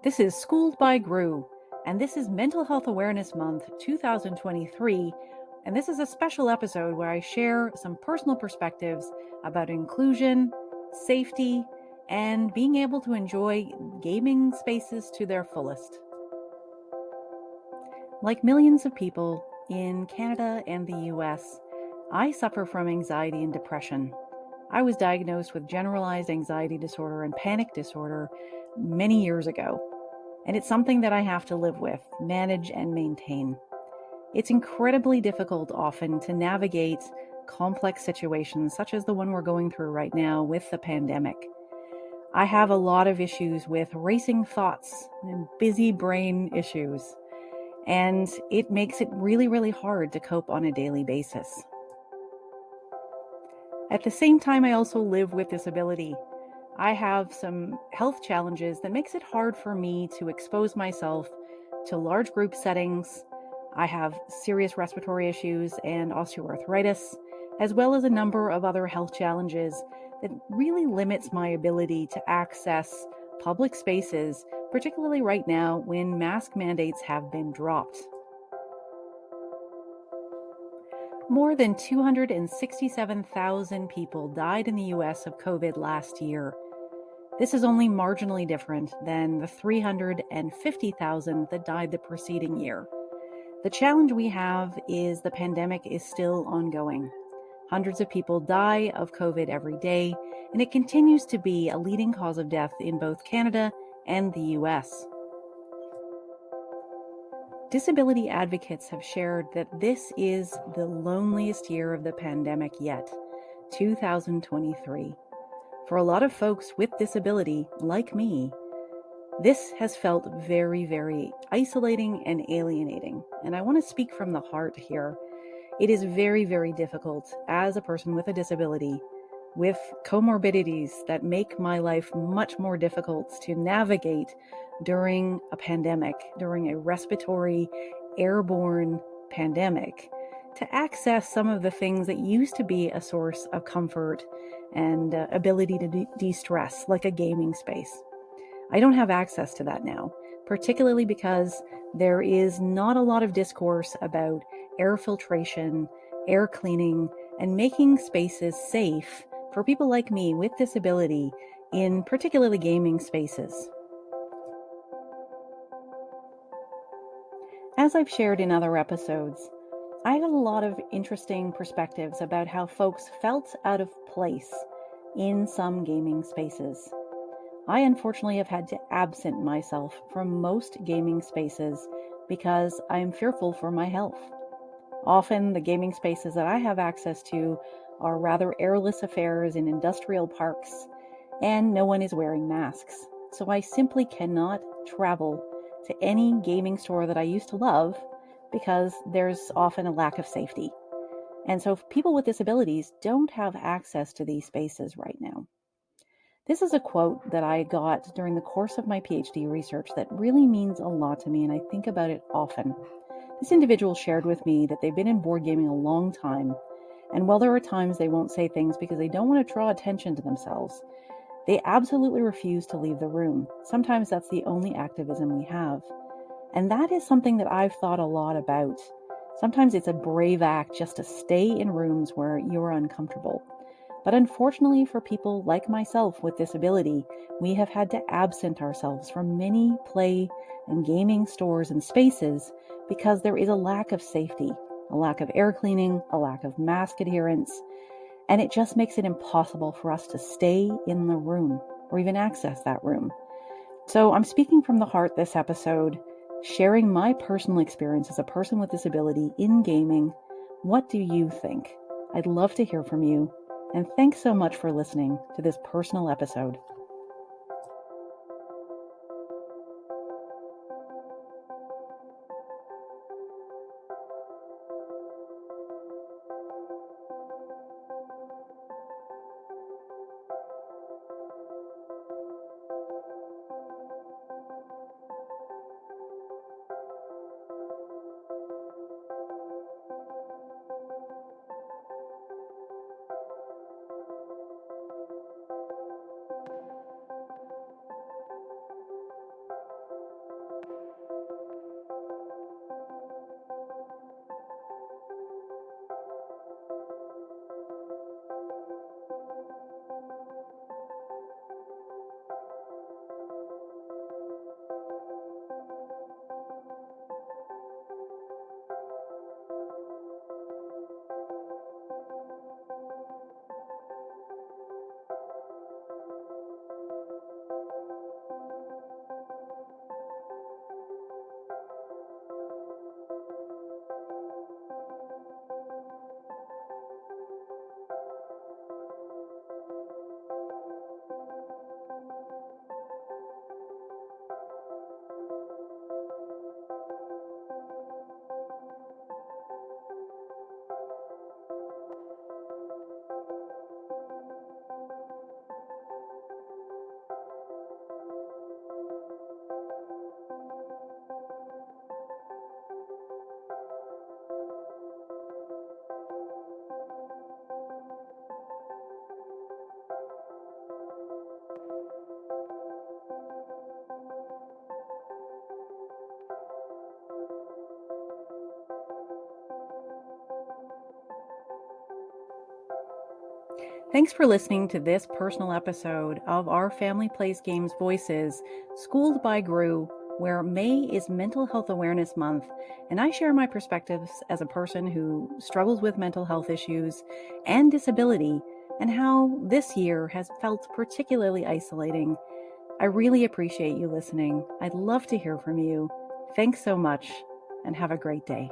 This is Schooled by Gru, and this is Mental Health Awareness Month 2023, and this is a special episode where I share some personal perspectives about inclusion, safety, and being able to enjoy gaming spaces to their fullest. Like millions of people in Canada and the US, I suffer from anxiety and depression. I was diagnosed with generalized anxiety disorder and panic disorder many years ago. And it's something that I have to live with, manage, and maintain. It's incredibly difficult often to navigate complex situations such as the one we're going through right now with the pandemic. I have a lot of issues with racing thoughts and busy brain issues, and it makes it really, really hard to cope on a daily basis. At the same time, I also live with disability. I have some health challenges that makes it hard for me to expose myself to large group settings. I have serious respiratory issues and osteoarthritis, as well as a number of other health challenges that really limits my ability to access public spaces, particularly right now when mask mandates have been dropped. More than 267,000 people died in the US of COVID last year. This is only marginally different than the 350,000 that died the preceding year. The challenge we have is the pandemic is still ongoing. Hundreds of people die of COVID every day, and it continues to be a leading cause of death in both Canada and the US. Disability advocates have shared that this is the loneliest year of the pandemic yet, 2023. For a lot of folks with disability, like me, this has felt very, very isolating and alienating. And I want to speak from the heart here. It is very, very difficult as a person with a disability, with comorbidities that make my life much more difficult to navigate during a pandemic, during a respiratory, airborne pandemic, to access some of the things that used to be a source of comfort and ability to de-stress, like a gaming space. I don't have access to that now, particularly because there is not a lot of discourse about air filtration, air cleaning, and making spaces safe for people like me with disability in particularly gaming spaces. As I've shared in other episodes, I had a lot of interesting perspectives about how folks felt out of place in some gaming spaces. I unfortunately have had to absent myself from most gaming spaces because I am fearful for my health. Often the gaming spaces that I have access to are rather airless affairs in industrial parks, and no one is wearing masks. So I simply cannot travel to any gaming store that I used to love because there's often a lack of safety. And so people with disabilities don't have access to these spaces right now. This is a quote that I got during the course of my PhD research that really means a lot to me, and I think about it often. This individual shared with me that they've been in board gaming a long time, and while there are times they won't say things because they don't want to draw attention to themselves, they absolutely refuse to leave the room. Sometimes that's the only activism we have. And that is something that I've thought a lot about. Sometimes it's a brave act just to stay in rooms where you're uncomfortable. But unfortunately for people like myself with disability, we have had to absent ourselves from many play and gaming stores and spaces because there is a lack of safety, a lack of air cleaning, a lack of mask adherence, and it just makes it impossible for us to stay in the room or even access that room. So I'm speaking from the heart this episode, sharing my personal experience as a person with disability in gaming. What do you think? I'd love to hear from you. And thanks so much for listening to this personal episode. Thanks for listening to this personal episode of Our Family Plays Games Voices, Schooled by Gru, where May is Mental Health Awareness Month, and I share my perspectives as a person who struggles with mental health issues and disability, and how this year has felt particularly isolating. I really appreciate you listening. I'd love to hear from you. Thanks so much, and have a great day.